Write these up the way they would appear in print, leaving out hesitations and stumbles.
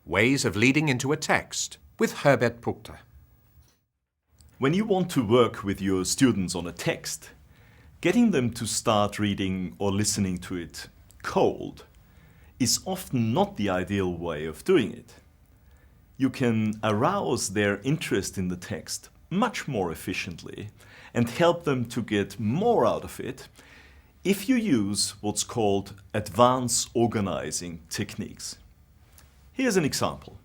Ways of leading into a text with Herbert Puchta. When you want to work with your students on a text, getting them to start reading or listening to it cold is often not the ideal way of doing it. You can arouse their interest in the text much more efficiently and help them to get more out of it if you use what's called advanced organizing techniques. Here's an example.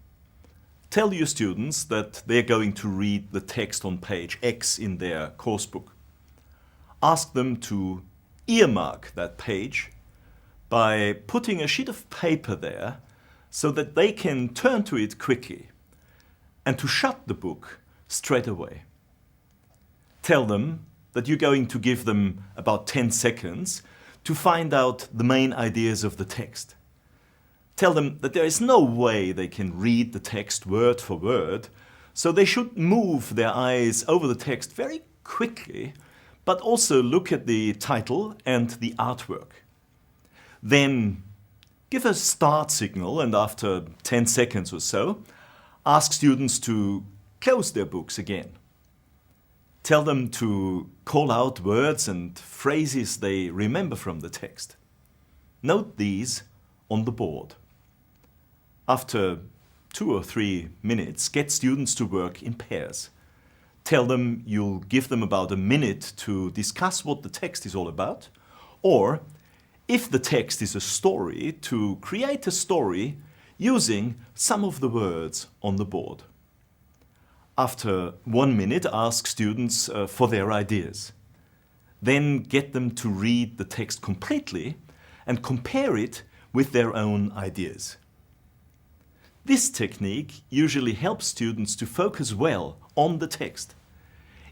Tell your students that they're going to read the text on page X in their course book. Ask them to earmark that page by putting a sheet of paper there so that they can turn to it quickly and to shut the book straight away. Tell them that you're going to give them about 10 seconds to find out the main ideas of the text. Tell them that there is no way they can read the text word for word, so they should move their eyes over the text very quickly, but also look at the title and the artwork. Then give a start signal, and after 10 seconds or so, ask students to close their books again. Tell them to call out words and phrases they remember from the text. Note these on the board. After 2 or 3 minutes, get students to work in pairs. Tell them you'll give them about a minute to discuss what the text is all about, or if the text is a story, to create a story using some of the words on the board. After 1 minute, ask students for their ideas. Then get them to read the text completely and compare it with their own ideas. This technique usually helps students to focus well on the text.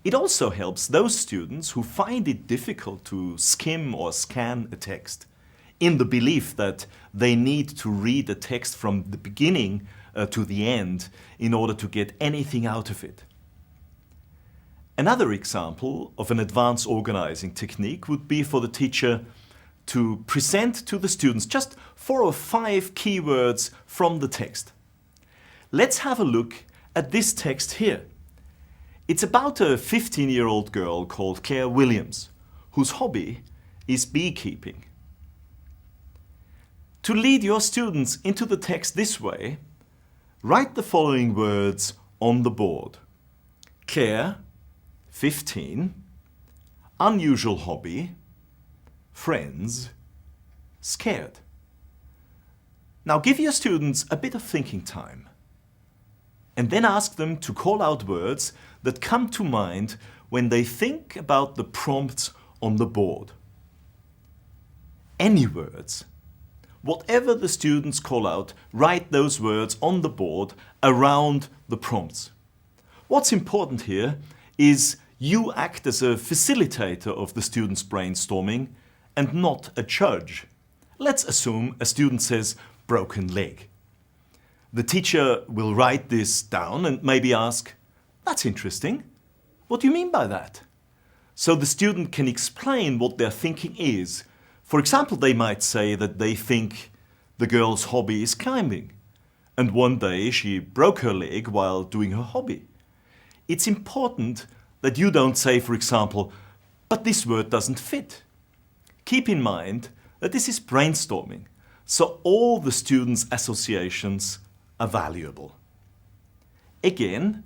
It also helps those students who find it difficult to skim or scan a text, in the belief that they need to read the text from the beginning to the end in order to get anything out of it. Another example of an advanced organizing technique would be for the teacher to present to the students just 4 or 5 keywords from the text. Let's have a look at this text here. It's about a 15-year-old girl called Claire Williams, whose hobby is beekeeping. To lead your students into the text this way, write the following words on the board. Claire, 15, unusual hobby, friends, scared. Now give your students a bit of thinking time, and then ask them to call out words that come to mind when they think about the prompts on the board. Any words. Whatever the students call out, write those words on the board around the prompts. What's important here is you act as a facilitator of the students' brainstorming and not a judge. Let's assume a student says broken leg. The teacher will write this down and maybe ask, "That's interesting. What do you mean by that?" So the student can explain what their thinking is. For example, they might say that they think the girl's hobby is climbing, and one day she broke her leg while doing her hobby. It's important that you don't say, for example, "But this word doesn't fit." Keep in mind that this is brainstorming, so all the students' associations are valuable. Again,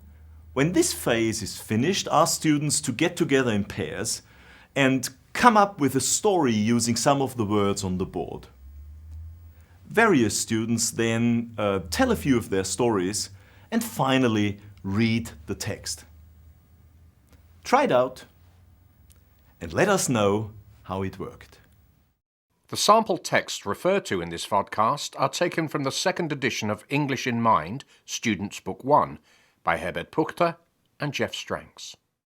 when this phase is finished, ask students to get together in pairs and come up with a story using some of the words on the board. Various students then tell a few of their stories and finally read the text. Try it out and let us know how it worked. The sample texts referred to in this vodcast are taken from the second edition of English in Mind, Students' Book 1, by Herbert Puchta and Jeff Stranks.